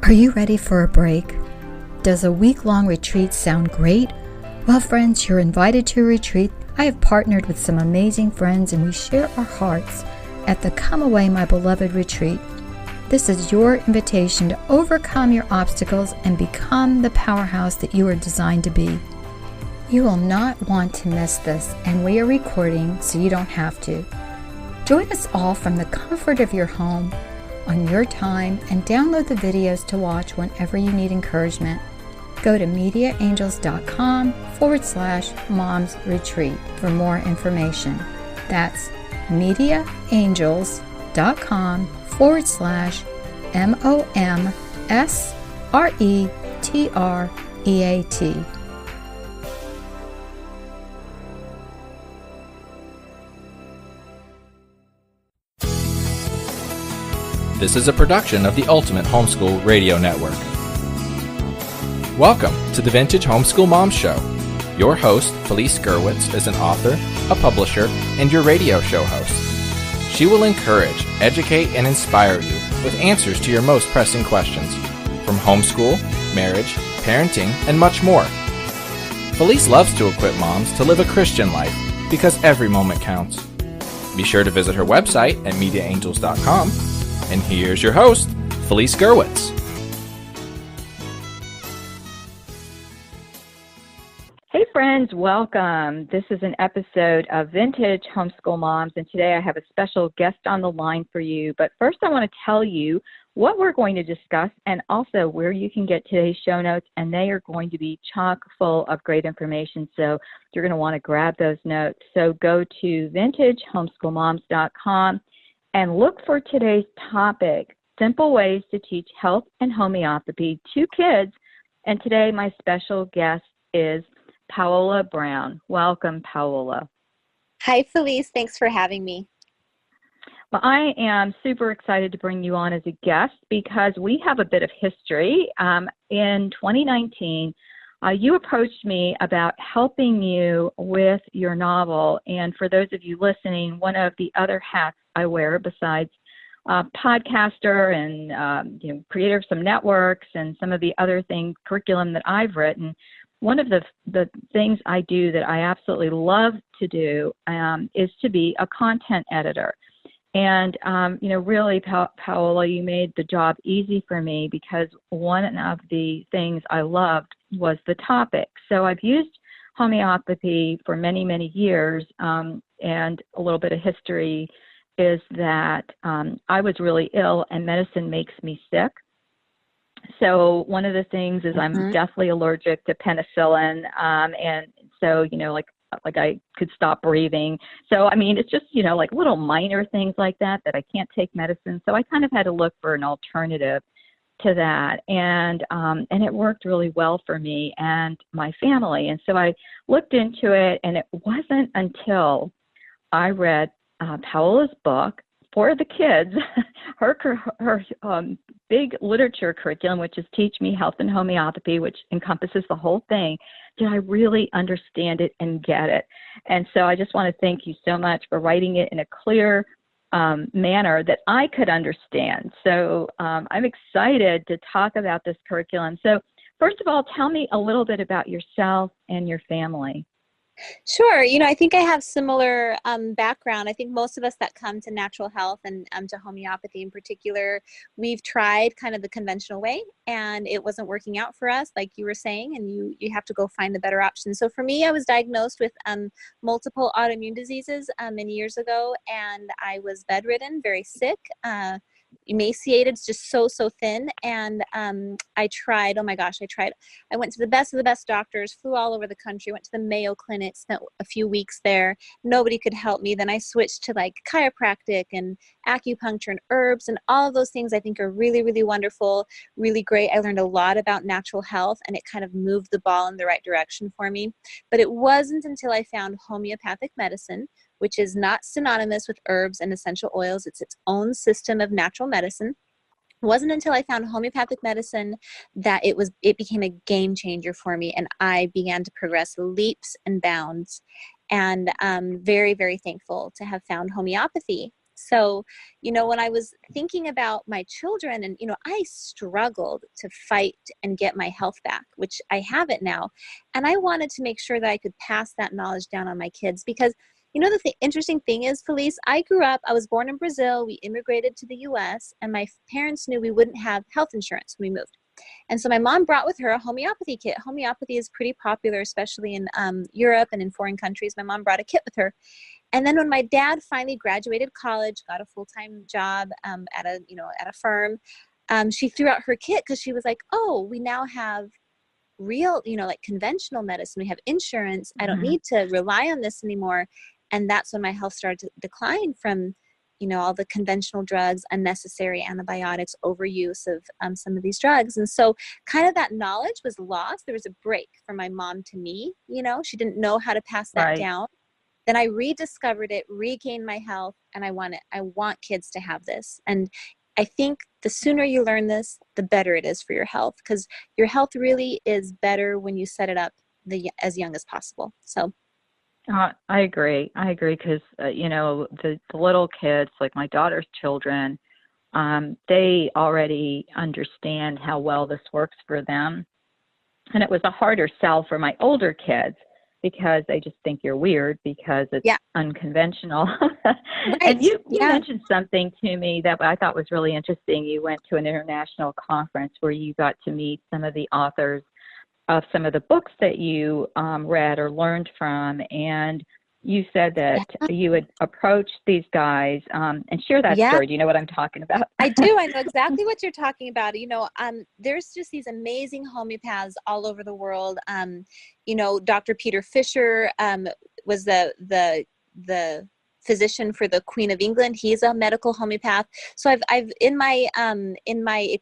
Are you ready for a break? Does a week-long retreat sound great? Well, friends, you're invited to a retreat. I have partnered with some amazing friends and we share our hearts at the Come Away My Beloved retreat. This is your invitation to overcome your obstacles and become the powerhouse that you are designed to be. You will not want to miss this, and we are recording so you don't have to. Join us all from the comfort of your home on your time and download the videos to watch whenever you need encouragement. Go to mediaangels.com/moms retreat for more information. That's mediaangels.com/MOMSRETREAT. This is a production of the Ultimate Homeschool Radio Network. Welcome to the Vintage Homeschool Moms Show. Your host, Felice Gerwitz, is an author, a publisher, and your radio show host. She will encourage, educate, and inspire you with answers to your most pressing questions, from homeschool, marriage, parenting, and much more. Felice loves to equip moms to live a Christian life because every moment counts. Be sure to visit her website at mediaangels.com. And here's your host, Felice Gerwitz. Hey friends, welcome. This is an episode of Vintage Homeschool Moms, and today I have a special guest on the line for you. But first I want to tell you what we're going to discuss and also where you can get today's show notes, and they are going to be chock full of great information, so you're going to want to grab those notes. So go to vintagehomeschoolmoms.com and look for today's topic, simple ways to teach health and homeopathy to kids. And today my special guest is Paola Brown. Welcome, Paola. Hi, Felice. Thanks for having me. Well, I am super excited to bring you on as a guest because we have a bit of history. In 2019, you approached me about helping you with your novel. And for those of you listening, one of the other hats I wear besides podcaster and creator of some networks and some of the other curriculum that I've written, one of the things I do that I absolutely love to do is to be a content editor. And, really, Paola, you made the job easy for me because one of the things I loved was the topic. So I've used homeopathy for many, many years, and a little bit of history is that I was really ill and medicine makes me sick. So one of the things is I'm deathly allergic to penicillin, and so, like I could stop breathing. So, I mean, it's just, like little minor things like that I can't take medicine. So I kind of had to look for an alternative to that. And it worked really well for me and my family. And so I looked into it, and it wasn't until I read Paola's book for the kids, her big literature curriculum, which is Teach Me Health and Homeopathy, which encompasses the whole thing, did I really understand it and get it. And so I just want to thank you so much for writing it in a clear manner that I could understand. So I'm excited to talk about this curriculum. So first of all, tell me a little bit about yourself and your family. Sure. I think I have similar background. I think most of us that come to natural health and to homeopathy in particular, we've tried kind of the conventional way and it wasn't working out for us, like you were saying, and you have to go find a better option. So for me, I was diagnosed with multiple autoimmune diseases many years ago, and I was bedridden, very sick, emaciated, just so thin. And I tried, I went to the best of the best doctors, flew all over the country, went to the Mayo Clinic, spent a few weeks there. Nobody could help me. Then I switched to like chiropractic and acupuncture and herbs, and all of those things I think are really, really wonderful, really great. I learned a lot about natural health, and it kind of moved the ball in the right direction for me. But it wasn't until I found homeopathic medicine, which is not synonymous with herbs and essential oils. It's its own system of natural medicine. It wasn't until I found homeopathic medicine that it became a game changer for me, and I began to progress leaps and bounds. And I'm very, very thankful to have found homeopathy. So, when I was thinking about my children and, I struggled to fight and get my health back, which I have it now. And I wanted to make sure that I could pass that knowledge down on my kids because, the interesting thing is, Felice, I was born in Brazil. We immigrated to the US and my parents knew we wouldn't have health insurance when we moved. And so my mom brought with her a homeopathy kit. Homeopathy is pretty popular, especially in Europe and in foreign countries. My mom brought a kit with her. And then when my dad finally graduated college, got a full-time job at a firm, she threw out her kit because she was like, oh, we now have real, like conventional medicine. We have insurance. I don't need to rely on this anymore. And that's when my health started to decline from, all the conventional drugs, unnecessary antibiotics, overuse of some of these drugs. And so kind of that knowledge was lost. There was a break from my mom to me, she didn't know how to pass that down. Then I rediscovered it, regained my health, and I want kids to have this. And I think the sooner you learn this, the better it is for your health, because your health really is better when you set it up as young as possible. So. I agree because, the little kids, like my daughter's children, they already understand how well this works for them. And it was a harder sell for my older kids because they just think you're weird because it's unconventional. And you mentioned something to me that I thought was really interesting. You went to an international conference where you got to meet some of the authors of some of the books that you read or learned from, and you said that you had approached these guys and share that story. Do you know what I'm talking about? I do. I know exactly what you're talking about. There's just these amazing homeopaths all over the world. Dr. Peter Fisher was the physician for the Queen of England. He's a medical homeopath. So I've in my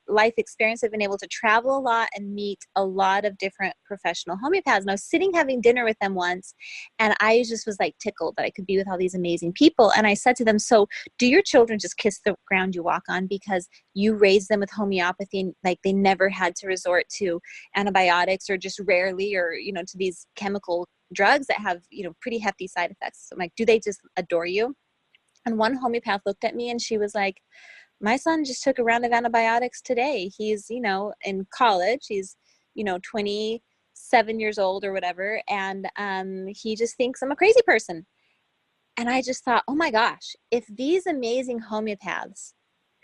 life experience, I've been able to travel a lot and meet a lot of different professional homeopaths. And I was sitting having dinner with them once, and I just was like tickled that I could be with all these amazing people. And I said to them, so do your children just kiss the ground you walk on because you raised them with homeopathy and like they never had to resort to antibiotics or just rarely or, to these chemical drugs that have, pretty hefty side effects. So I'm like, do they just adore you? And one homeopath looked at me and she was like, my son just took a round of antibiotics today. He's, in college. He's, 27 years old or whatever. And he just thinks I'm a crazy person. And I just thought, oh my gosh, if these amazing homeopaths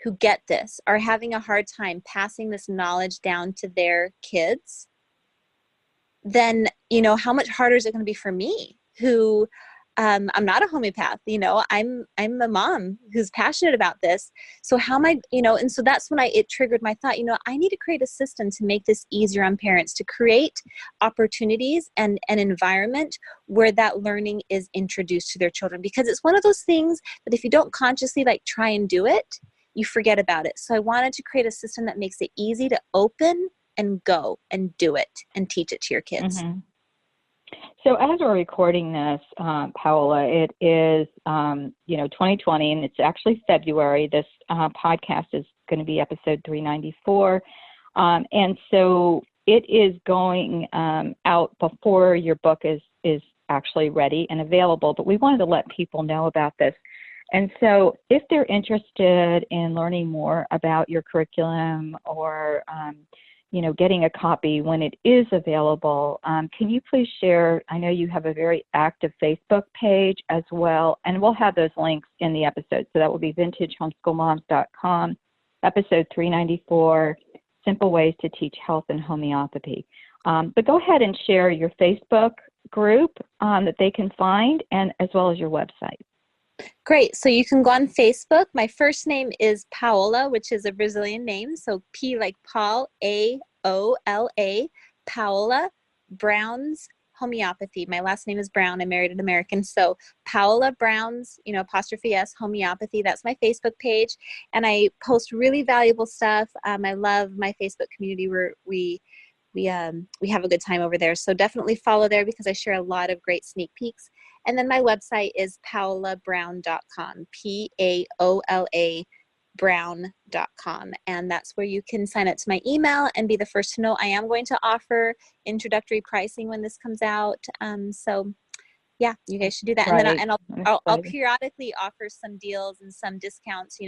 who get this are having a hard time passing this knowledge down to their kids, then, how much harder is it going to be for me who, I'm not a homeopath, I'm a mom who's passionate about this. So how am I, and so that's when it triggered my thought, I need to create a system to make this easier on parents, to create opportunities and an environment where that learning is introduced to their children, because it's one of those things that if you don't consciously try and do it, you forget about it. So I wanted to create a system that makes it easy to open and go and do it and teach it to your kids. Mm-hmm. So as we're recording this, Paola, it is, 2020, and it's actually February. This podcast is going to be episode 394. And so it is going out before your book is actually ready and available, but we wanted to let people know about this. And so if they're interested in learning more about your curriculum or, getting a copy when it is available, can you please share, I know you have a very active Facebook page as well, and we'll have those links in the episode. So that will be vintagehomeschoolmoms.com, episode 394, Simple Ways to Teach Health and Homeopathy. But go ahead and share your Facebook group that they can find, and as well as your website. Great. So you can go on Facebook. My first name is Paola, which is a Brazilian name. So P like Paul, A-O-L-A, Paola Brown's Homeopathy. My last name is Brown. I married an American. So Paola Brown's, apostrophe S, Homeopathy. That's my Facebook page. And I post really valuable stuff. I love my Facebook community where we have a good time over there. So definitely follow there because I share a lot of great sneak peeks. And then my website is paolabrown.com, P-A-O-L-A brown.com. And that's where you can sign up to my email and be the first to know. I am going to offer introductory pricing when this comes out. So Yeah, you guys should do that. And then Right. I'll periodically offer some deals and some discounts,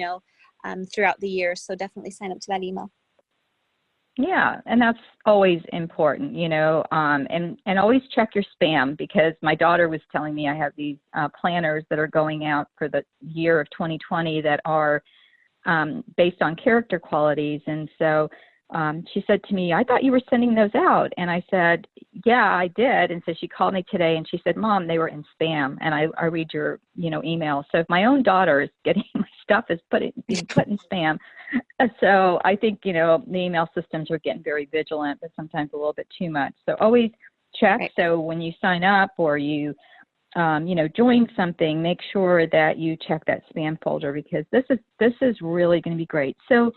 throughout the year. So definitely sign up to that email. Yeah, and that's always important, and always check your spam, because my daughter was telling me I have these planners that are going out for the year of 2020 that are based on character qualities. And so she said to me, I thought you were sending those out. And I said, yeah, I did. And so she called me today and she said, Mom, they were in spam. And I read your, email. So if my own daughter is getting my stuff being put in spam. So I think, the email systems are getting very vigilant, but sometimes a little bit too much. So always check. Right. So when you sign up or you, join something, make sure that you check that spam folder, because this is really going to be great. So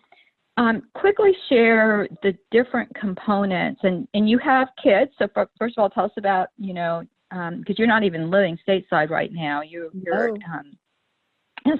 quickly share the different components, and you have kids. So first of all, tell us about, because you're not even living stateside right now. You're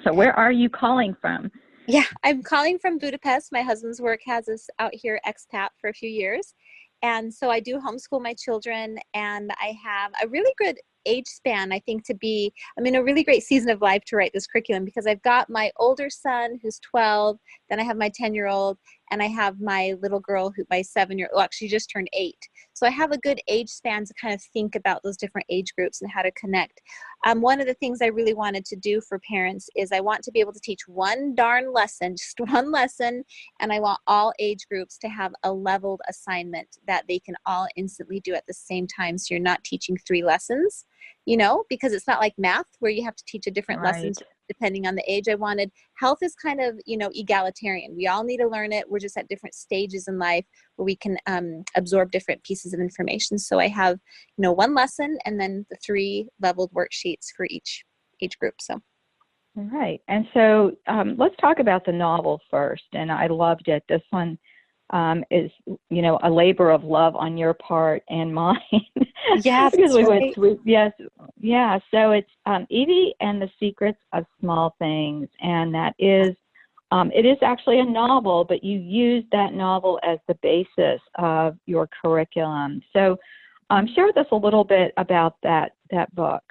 so where are you calling from? Yeah, I'm calling from Budapest. My husband's work has us out here expat for a few years. And so I do homeschool my children, and I have a really good age span, I think, I'm in a really great season of life to write this curriculum, because I've got my older son who's 12, then I have my 10-year-old, and I have my little girl my 7-year-old, well, actually just turned 8. So I have a good age span to kind of think about those different age groups and how to connect. One of the things I really wanted to do for parents is I want to be able to teach one darn lesson, just one lesson, and I want all age groups to have a leveled assignment that they can all instantly do at the same time. So you're not teaching 3 lessons, because it's not like math where you have to teach a different lesson depending on the age. I wanted health is kind of, egalitarian. We all need to learn it. We're just at different stages in life where we can absorb different pieces of information. So I have, one lesson and then the 3 leveled worksheets for each age group. So. All right. And so let's talk about the novel first. And I loved it. This one is, a labor of love on your part and mine. Yeah, because right. Yes. Yeah. So it's Evie and the Secrets of Small Things. And that is, it is actually a novel, but you use that novel as the basis of your curriculum. So share with us a little bit about that book.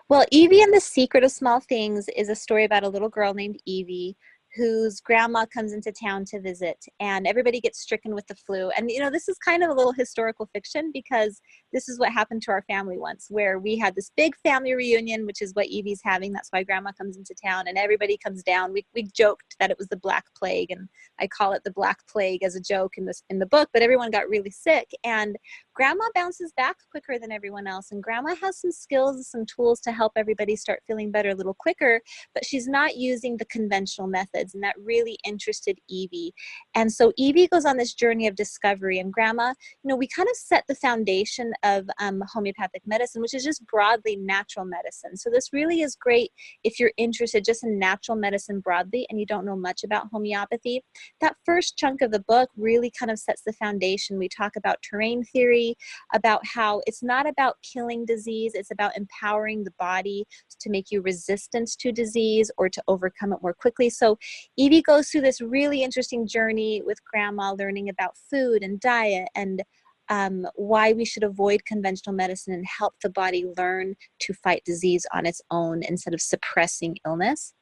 Well, Evie and the Secret of Small Things is a story about a little girl named Evie whose grandma comes into town to visit, and everybody gets stricken with the flu. And, this is kind of a little historical fiction, because this is what happened to our family once, where we had this big family reunion, which is what Evie's having. That's why grandma comes into town and everybody comes down. We joked that it was the Black Plague, and I call it the Black Plague as a joke in the book, but everyone got really sick, and grandma bounces back quicker than everyone else. And grandma has some skills and some tools to help everybody start feeling better a little quicker, but she's not using the conventional methods. And that really interested Evie. And so Evie goes on this journey of discovery, and grandma, we kind of set the foundation of homeopathic medicine, which is just broadly natural medicine. So this really is great if you're interested just in natural medicine broadly and you don't know much about homeopathy. That first chunk of the book really kind of sets the foundation. We talk about terrain theory, about how it's not about killing disease, it's about empowering the body to make you resistant to disease or to overcome it more quickly. So Evie goes through this really interesting journey with grandma, learning about food and diet and why we should avoid conventional medicine and help the body learn to fight disease on its own instead of suppressing illness.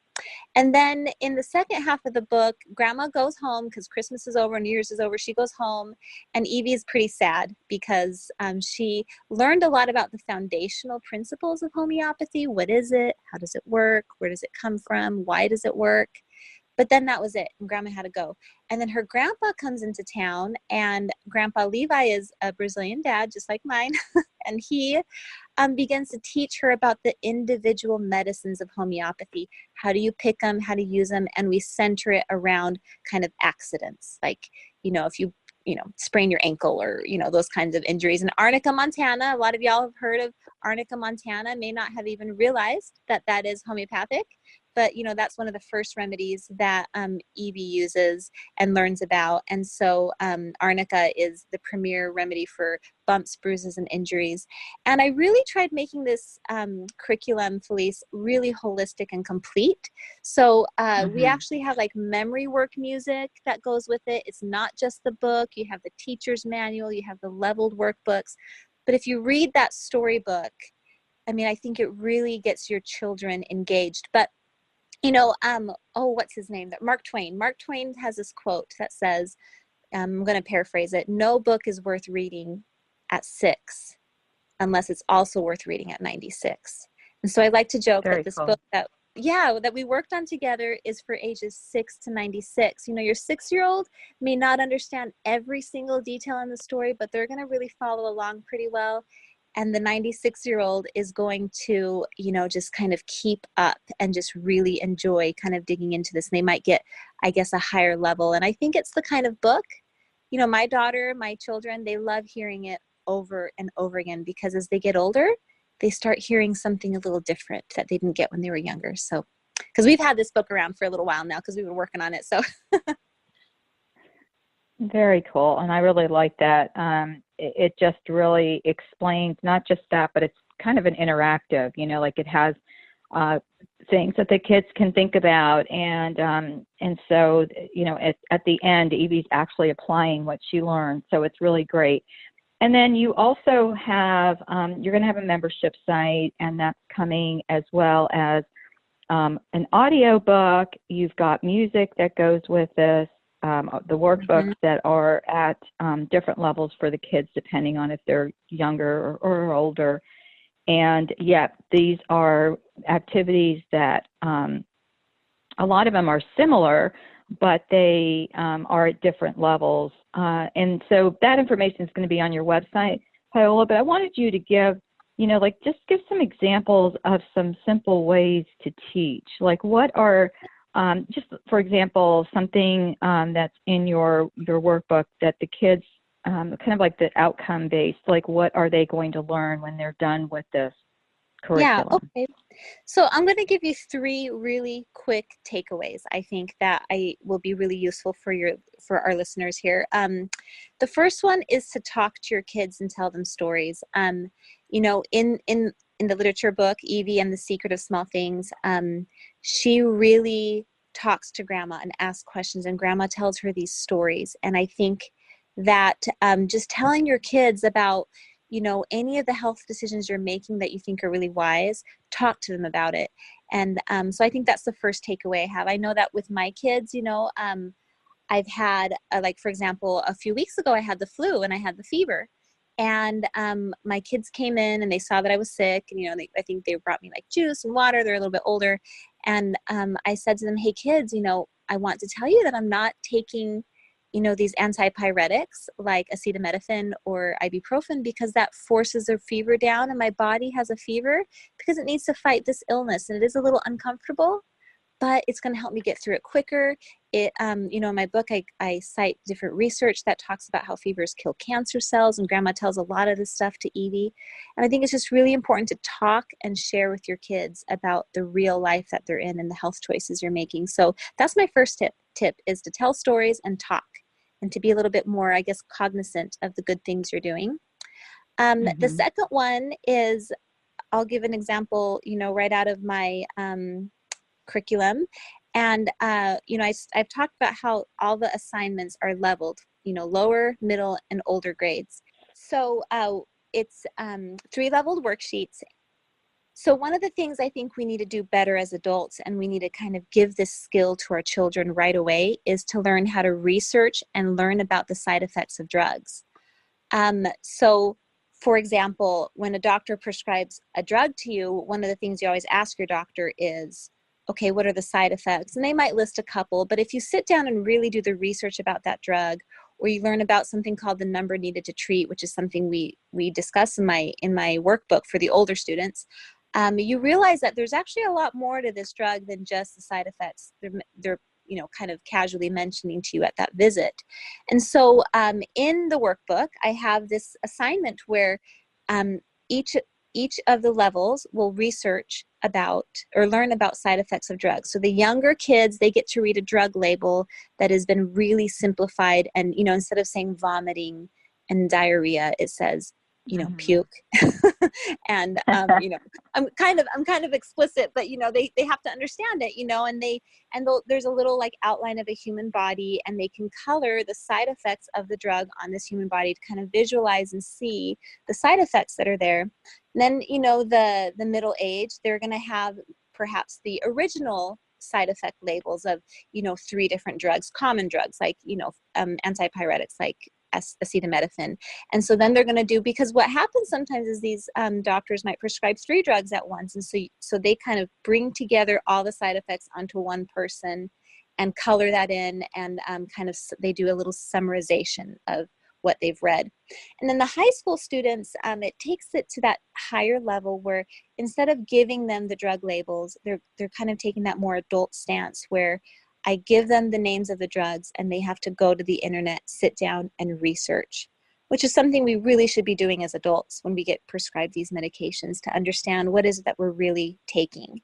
And then in the second half of the book, grandma goes home because Christmas is over, New Year's is over. She goes home, and Evie is pretty sad because she learned a lot about the foundational principles of homeopathy. What is it? How does it work? Where does it come from? Why does it work? But then that was it, and grandma had to go. And then her grandpa comes into town, and Grandpa Levi is a Brazilian dad, just like mine, and he begins to teach her about the individual medicines of homeopathy. How do you pick them? How to use them? And we center it around kind of accidents, like, if you sprain your ankle or, those kinds of injuries. And Arnica montana, a lot of y'all have heard of Arnica montana, may not have even realized that is homeopathic. But, that's one of the first remedies that Evie uses and learns about. And so Arnica is the premier remedy for bumps, bruises, and injuries. And I really tried making this curriculum, Felice, really holistic and complete. So we actually have like memory work music that goes with it. It's not just the book. You have the teacher's manual. You have the leveled workbooks. But if you read that storybook, I mean, I think it really gets your children engaged. But, what's his name? Mark Twain. Mark Twain has this quote that says, I'm going to paraphrase it, no book is worth reading at 6 unless it's also worth reading at 96. And so I like to joke Very that this cool. book that we worked on together is for ages 6 to 96. Your 6-year-old may not understand every single detail in the story, but they're going to really follow along pretty well. And the 96-year-old is going to, just kind of keep up and just really enjoy kind of digging into this. And they might get, I guess, a higher level. And I think it's the kind of book, my daughter, my children, they love hearing it over and over again, because as they get older, they start hearing something a little different that they didn't get when they were younger. So, because we've had this book around for a little while now, because we've been working on it. So very cool. And I really like that. It just really explains not just that, but it's kind of an interactive, like it has things that the kids can think about. And so, at the end, Evie's actually applying what she learned. So it's really great. And then you also have, you're going to have a membership site, and that's coming, as well as an audio book. You've got music that goes with this, the workbooks that are at different levels for the kids, depending on if they're younger or older. And these are activities that a lot of them are similar, but they are at different levels. And so that information is going to be on your website, Paola, but I wanted you to give, just give some examples of some simple ways to teach. Like, what are, just for example, something that's in your workbook that the kids, kind of like the outcome based, like what are they going to learn when they're done with this curriculum? Yeah, okay. So I'm going to give you 3 really quick takeaways, I think, that will be really useful for our listeners here. The first one is to talk to your kids and tell them stories. In the literature book, Evie and the Secret of Small Things, she really talks to Grandma and asks questions, and Grandma tells her these stories. And I think that just telling your kids about any of the health decisions you're making that you think are really wise, talk to them about it. And so I think that's the first takeaway I have. I know that with my kids, I've had, for example, a few weeks ago, I had the flu and I had the fever. And my kids came in and they saw that I was sick. And, I think they brought me like juice and water. They're a little bit older. And I said to them, hey, kids, I want to tell you that I'm not taking these antipyretics like acetaminophen or ibuprofen, because that forces a fever down, and my body has a fever because it needs to fight this illness, and it is a little uncomfortable, but it's going to help me get through it quicker. In my book, I cite different research that talks about how fevers kill cancer cells, and Grandma tells a lot of this stuff to Evie. And I think it's just really important to talk and share with your kids about the real life that they're in and the health choices you're making. So that's my first tip is to tell stories and talk, and to be a little bit more, I guess, cognizant of the good things you're doing. The second one is, I'll give an example, right out of my curriculum. And, I've talked about how all the assignments are leveled, lower, middle, and older grades. So it's 3 leveled worksheets. So one of the things I think we need to do better as adults, and we need to kind of give this skill to our children right away, is to learn how to research and learn about the side effects of drugs. So, for example, when a doctor prescribes a drug to you, one of the things you always ask your doctor is, okay, what are the side effects? And they might list a couple, but if you sit down and really do the research about that drug, or you learn about something called the number needed to treat, which is something we discuss in my workbook for the older students, you realize that there's actually a lot more to this drug than just the side effects they're kind of casually mentioning to you at that visit. And so in the workbook, I have this assignment where each of the levels will research about or learn about side effects of drugs. So the younger kids, they get to read a drug label that has been really simplified. And, instead of saying vomiting and diarrhea, it says puke. And, I'm kind of explicit, but, they have to understand it, and there's a little like outline of a human body, and they can color the side effects of the drug on this human body to kind of visualize and see the side effects that are there. And then, the middle age, they're going to have perhaps the original side effect labels of, 3 different drugs, common drugs, like, antipyretics, like acetaminophen. And so then they're going to do, because what happens sometimes is these doctors might prescribe 3 drugs at once. And so they kind of bring together all the side effects onto one person and color that in, and they do a little summarization of what they've read. And then the high school students, it takes it to that higher level where instead of giving them the drug labels, they're kind of taking that more adult stance where I give them the names of the drugs and they have to go to the internet, sit down and research, which is something we really should be doing as adults when we get prescribed these medications, to understand what is it that we're really taking.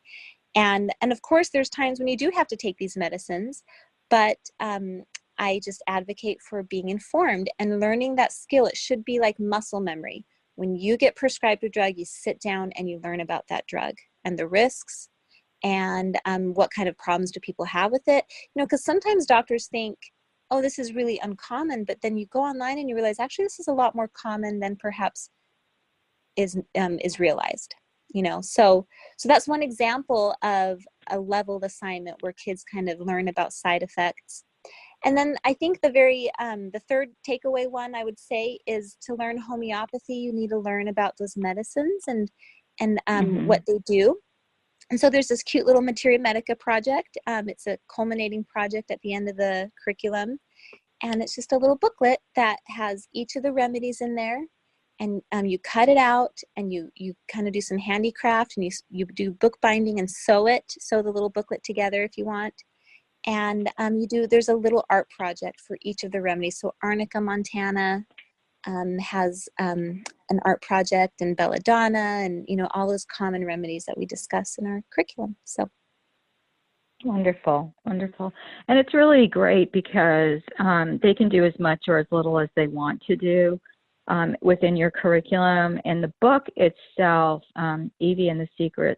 And of course, there's times when you do have to take these medicines, but I just advocate for being informed and learning that skill. It should be like muscle memory. When you get prescribed a drug, you sit down and you learn about that drug and the risks, and what kind of problems do people have with it. Because sometimes doctors think, oh, this is really uncommon, but then you go online and you realize, actually, this is a lot more common than perhaps is realized. So that's one example of a leveled assignment where kids kind of learn about side effects. And then I think the third takeaway one I would say is, to learn homeopathy, you need to learn about those medicines and what they do. And so there's this cute little Materia Medica project. It's a culminating project at the end of the curriculum. And it's just a little booklet that has each of the remedies in there. And you cut it out, and you kind of do some handicraft, and you do bookbinding and sew the little booklet together if you want. And there's a little art project for each of the remedies. So Arnica, Montana has an art project, and belladonna, and all those common remedies that we discuss in our curriculum. So wonderful. And it's really great because they can do as much or as little as they want to do within your curriculum. And the book itself, Evie and the Secret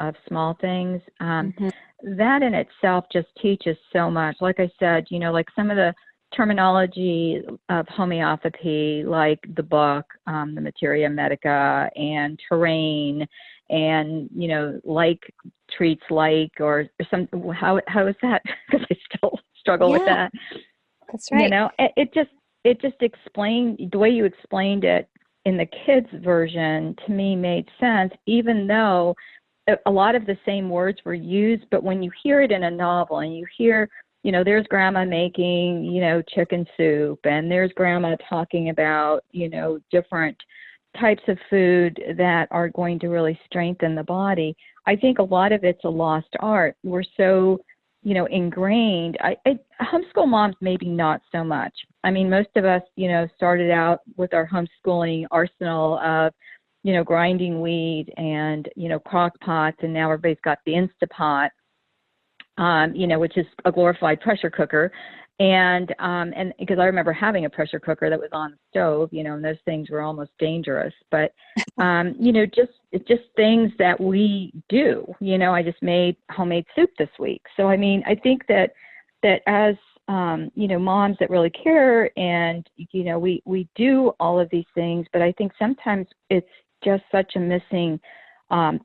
of Small Things, that in itself just teaches so much. Like I said, like some of the terminology of homeopathy, like the book, the Materia Medica, and terrain, and like treats like, or some, how is that? Because I still struggle with that. That's right. It just explained, the way you explained it in the kids version to me made sense, even though a lot of the same words were used. But when you hear it in a novel, and you hear, there's grandma making, chicken soup, and there's grandma talking about, different types of food that are going to really strengthen the body. I think a lot of it's a lost art. We're so, ingrained. Homeschool moms, maybe not so much. I mean, most of us, started out with our homeschooling arsenal of, grinding wheat and, crock pots, and now everybody's got the Instapot, which is a glorified pressure cooker. And because I remember having a pressure cooker that was on the stove, and those things were almost dangerous, but, just things that we do. I just made homemade soup this week. So, I mean, I think that as, moms that really care, and, we do all of these things, but I think sometimes it's just such a missing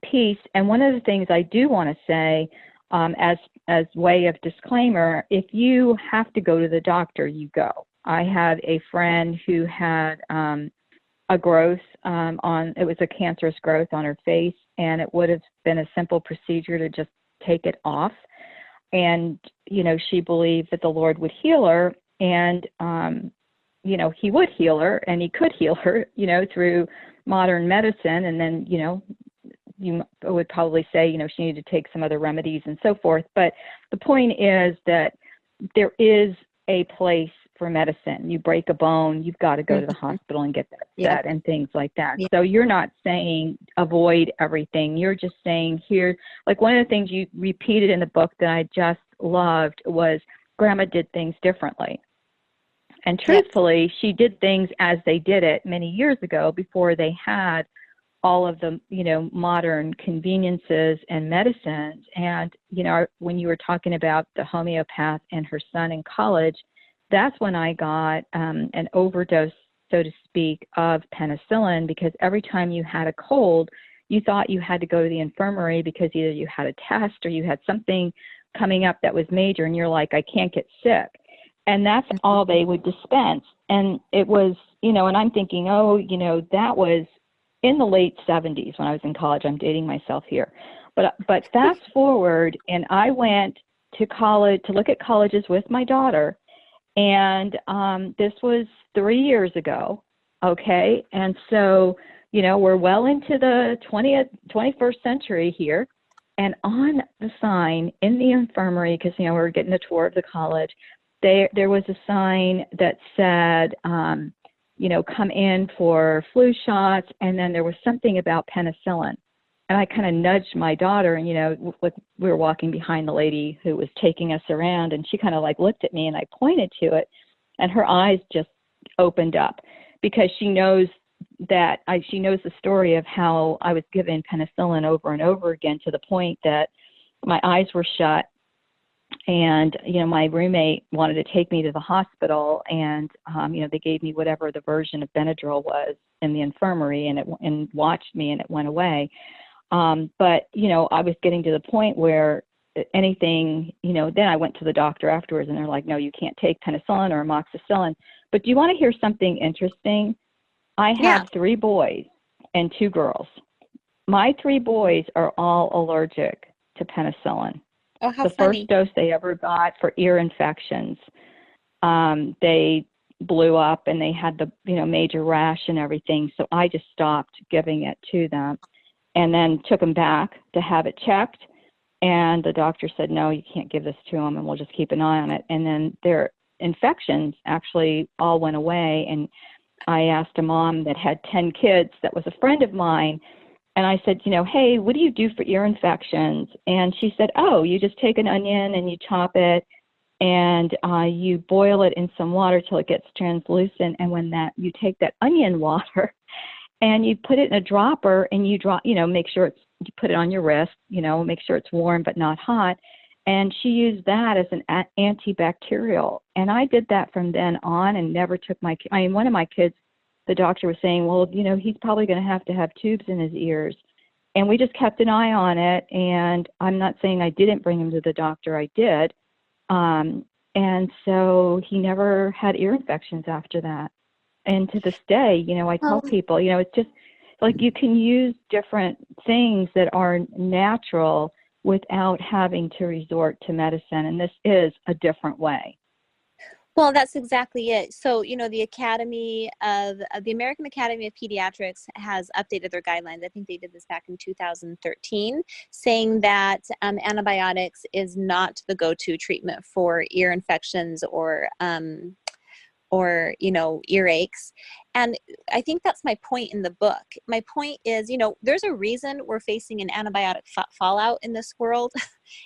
piece. And one of the things I do want to say, as way of disclaimer, if you have to go to the doctor, you go. I had a friend who had a growth it was a cancerous growth on her face, and it would have been a simple procedure to just take it off. And, she believed that the Lord would heal her, and, he would heal her, and he could heal her, through modern medicine. And then, you would probably say, she needed to take some other remedies and so forth. But the point is that there is a place for medicine. You break a bone, you've got to go to the hospital and get that set and things like that. Yeah. So you're not saying avoid everything. You're just saying here, like one of the things you repeated in the book that I just loved was grandma did things differently. And truthfully, she did things as they did it many years ago before they had all of the, modern conveniences and medicines. And, when you were talking about the homeopath and her son in college, that's when I got an overdose, so to speak, of penicillin, because every time you had a cold, you thought you had to go to the infirmary because either you had a test or you had something coming up that was major, and you're like, I can't get sick. And that's all they would dispense. And it was, and I'm thinking, that was in the late 70s when I was in college. I'm dating myself here. But fast forward, and I went to college to look at colleges with my daughter. And this was 3 years ago. Okay. And so, we're well into the 21st century here. And on the sign in the infirmary, because, we're getting a tour of the college, there was a sign that said, come in for flu shots. And then there was something about penicillin. And I kind of nudged my daughter, and, we were walking behind the lady who was taking us around, and she kind of looked at me, and I pointed to it, and her eyes just opened up, because she knows she knows the story of how I was given penicillin over and over again, to the point that my eyes were shut. And, my roommate wanted to take me to the hospital, and, they gave me whatever the version of Benadryl was in the infirmary, and watched me, and it went away. But, I was getting to the point where anything, then I went to the doctor afterwards, and they're like, no, you can't take penicillin or amoxicillin. But do you want to hear something interesting? I have 3 boys and 2 girls. My 3 boys are all allergic to penicillin. Oh, how the funny. First dose they ever got for ear infections, they blew up, and they had the, major rash and everything. So I just stopped giving it to them, and then took them back to have it checked. And the doctor said, no, you can't give this to them, and we'll just keep an eye on it. And then their infections actually all went away. And I asked a mom that had 10 kids that was a friend of mine, and I said, hey, what do you do for ear infections? And she said, oh, you just take an onion and you chop it, and you boil it in some water till it gets translucent. And when you take that onion water and you put it in a dropper, and you make sure you put it on your wrist, make sure it's warm but not hot. And she used that as an antibacterial. And I did that from then on, and never took one of my kids, the doctor was saying, well, he's probably going to have tubes in his ears. And we just kept an eye on it. And I'm not saying I didn't bring him to the doctor. I did. And so he never had ear infections after that. And to this day, I tell people, it's just like you can use different things that are natural without having to resort to medicine. And this is a different way. Well, that's exactly it. So, the the American Academy of Pediatrics has updated their guidelines. I think they did this back in 2013, saying that antibiotics is not the go-to treatment for ear infections or earaches. And I think that's my point in the book. My point is, there's a reason we're facing an antibiotic fallout in this world.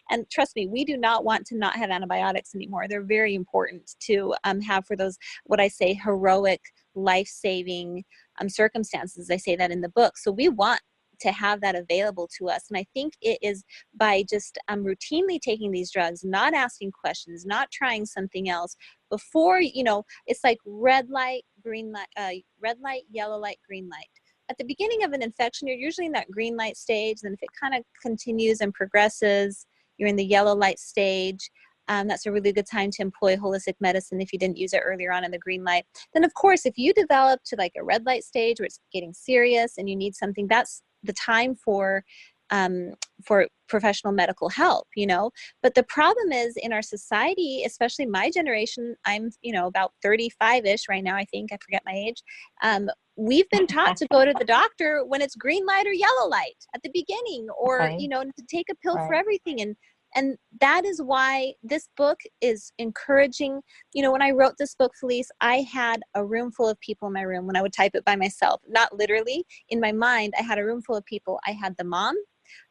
And trust me, we do not want to not have antibiotics anymore. They're very important to have for those, what I say, heroic, life-saving circumstances. I say that in the book. So we want to have that available to us. And I think it is by just routinely taking these drugs, not asking questions, not trying something else before, it's like red light, green light, red light, yellow light, green light. At the beginning of an infection, you're usually in that green light stage. Then if it kind of continues and progresses, you're in the yellow light stage. That's a really good time to employ holistic medicine if you didn't use it earlier on in the green light. Then, of course, if you develop to like a red light stage where it's getting serious and you need something, that's the time for professional medical help, But the problem is in our society, especially my generation, I'm, about 35-ish right now, I think, I forget my age. We've been taught to go to the doctor when it's green light or yellow light at the beginning, or, Right. To take a pill for Right. everything. And that is why this book is encouraging. When I wrote this book, Felice, I had a room full of people in my room when I would type it by myself. Not literally. In my mind, I had a room full of people. I had the mom.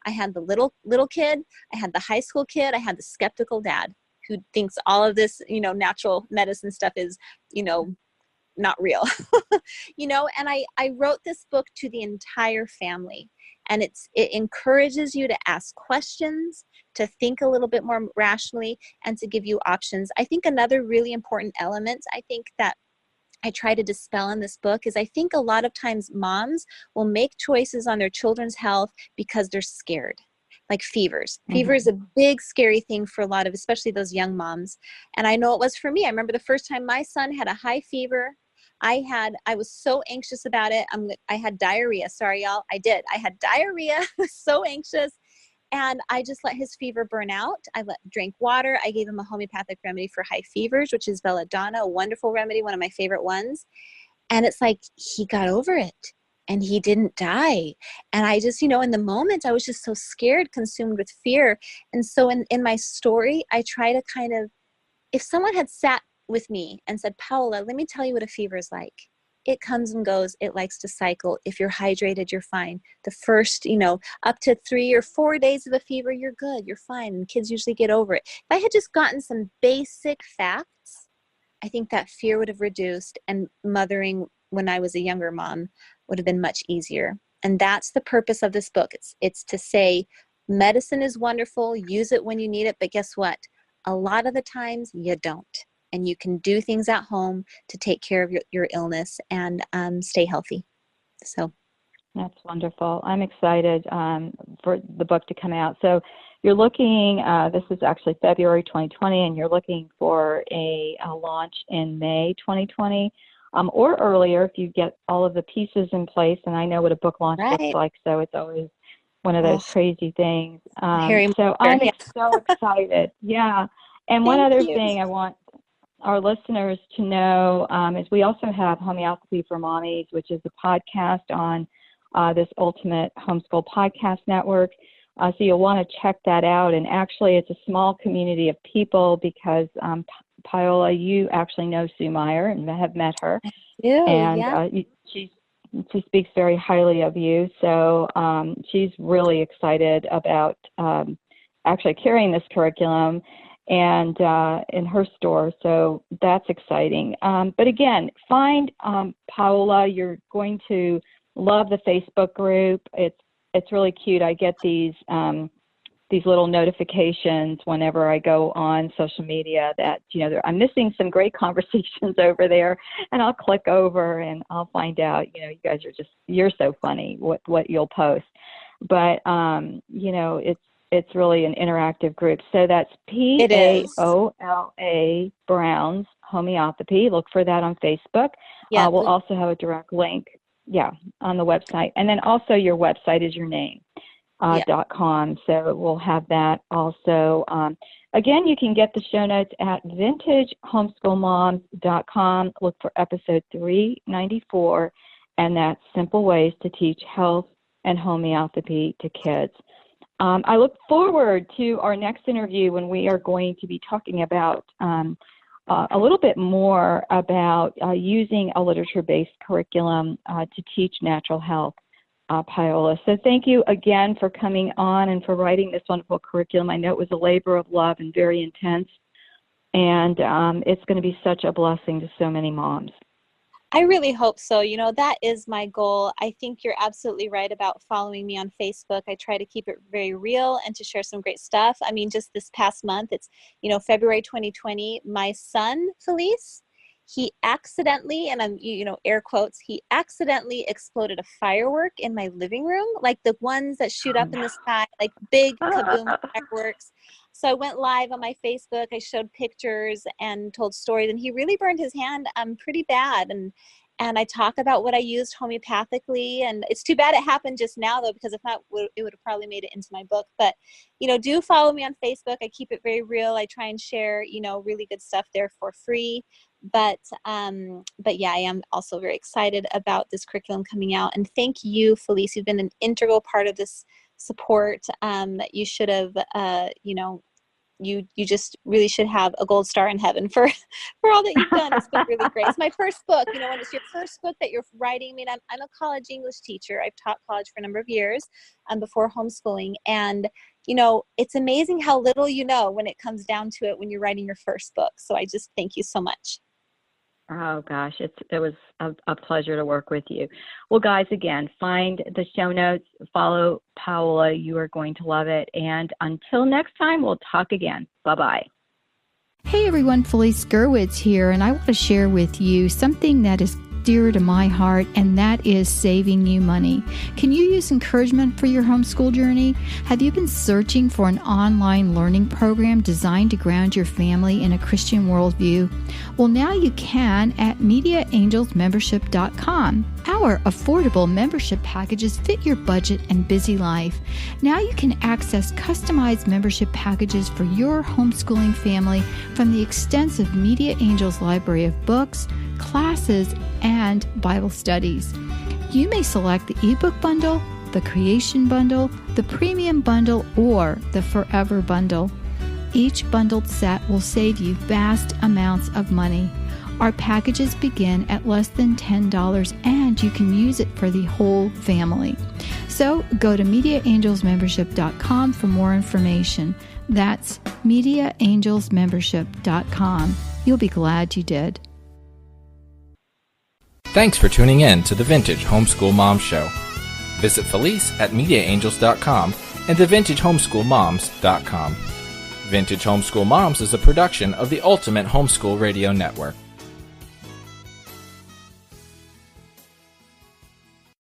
I had the little kid. I had the high school kid. I had the skeptical dad who thinks all of this, natural medicine stuff is, not real, and I wrote this book to the entire family, and it encourages you to ask questions, to think a little bit more rationally, and to give you options. I think another really important element, I think that I try to dispel in this book is I think a lot of times moms will make choices on their children's health because they're scared. Like fevers. Fever is a big, scary thing for a lot of, especially those young moms. And I know it was for me. I remember the first time my son had a high fever. I was so anxious about it. I had diarrhea. Sorry, y'all. I did. I had diarrhea. I was so anxious. And I just let his fever burn out. Drank water. I gave him a homeopathic remedy for high fevers, which is belladonna, a wonderful remedy, one of my favorite ones. And it's like he got over it. And he didn't die. And I just, in the moment, I was just so scared, consumed with fear. And so in my story, I try to kind of, if someone had sat with me and said, Paola, let me tell you what a fever is like. It comes and goes. It likes to cycle. If you're hydrated, you're fine. The first, up to 3 or 4 days of a fever, you're good. You're fine. And kids usually get over it. If I had just gotten some basic facts, I think that fear would have reduced, and mothering when I was a younger mom would have been much easier. And that's the purpose of this book. It's to say medicine is wonderful, use it when you need it, but guess what? A lot of the times you don't. And you can do things at home to take care of your illness and stay healthy. So that's wonderful. I'm excited for the book to come out. So you're looking, this is actually February 2020, and you're looking for a launch in May 2020. Or earlier if you get all of the pieces in place. And I know what a book launch looks like, so it's always one of those crazy things. So I'm so excited. Yeah. And one other thing I want our listeners to know is we also have Homeopathy for Mommies, which is a podcast on this Ultimate Homeschool Podcast Network. So you'll want to check that out. And actually, it's a small community of people because Paola, you actually know Sue Meyer and have met her. She speaks very highly of you. So she's really excited about actually carrying this curriculum and in her store. So that's exciting. But again, find Paola. You're going to love the Facebook group. It's really cute. I get these little notifications whenever I go on social media that, I'm missing some great conversations over there, and I'll click over and I'll find out, you guys you're so funny what you'll post. But, it's really an interactive group. So that's Paola Brown's Homeopathy. Look for that on Facebook. Yeah. We'll also have a direct link, on the website. And then also your website is your name. .com. So we'll have that also. Again, you can get the show notes at vintagehomeschoolmoms.com. Look for episode 394, and that's Simple Ways to Teach Health and Homeopathy to Kids. I look forward to our next interview when we are going to be talking about a little bit more about using a literature-based curriculum to teach natural health. Paola. So thank you again for coming on and for writing this wonderful curriculum. I know it was a labor of love and very intense, and it's going to be such a blessing to so many moms. I really hope so. That is my goal. I think you're absolutely right about following me on Facebook. I try to keep it very real and to share some great stuff. I mean, just this past month, it's, February 2020, my son, Felice, he accidentally, and I'm, air quotes, he accidentally exploded a firework in my living room, like the ones that shoot up in the sky, like big kaboom fireworks. So I went live on my Facebook. I showed pictures and told stories, and he really burned his hand pretty bad. And I talk about what I used homeopathically, and it's too bad it happened just now, though, because if not, it would have probably made it into my book. But, do follow me on Facebook. I keep it very real. I try and share, really good stuff there for free. But yeah, I am also very excited about this curriculum coming out. And thank you, Felice. You've been an integral part of this support. You should have, you just really should have a gold star in heaven for all that you've done. It's been really great. It's my first book, when it's your first book that you're writing. I mean, I'm a college English teacher. I've taught college for a number of years before homeschooling. And, it's amazing how little you know when it comes down to it when you're writing your first book. So I just thank you so much. Oh, gosh, it was a pleasure to work with you. Well, guys, again, find the show notes, follow Paola. You are going to love it. And until next time, we'll talk again. Bye-bye. Hey everyone, Felice Gerwitz here, and I want to share with you something that is dear to my heart, and that is saving you money. Can you use encouragement for your homeschool journey? Have you been searching for an online learning program designed to ground your family in a Christian worldview? Well, now you can at MediaAngelsMembership.com. Our affordable membership packages fit your budget and busy life. Now you can access customized membership packages for your homeschooling family from the extensive Media Angels library of books, classes, and Bible studies. You may select the ebook bundle, the creation bundle, the premium bundle, or the forever bundle. Each bundled set will save you vast amounts of money. Our packages begin at less than $10, and you can use it for the whole family. So go to MediaAngelsMembership.com for more information. That's MediaAngelsMembership.com. You'll be glad you did. Thanks for tuning in to the Vintage Homeschool Mom Show. Visit Felice at MediaAngels.com and TheVintageHomeschoolMoms.com. Vintage Homeschool Moms is a production of the Ultimate Homeschool Radio Network.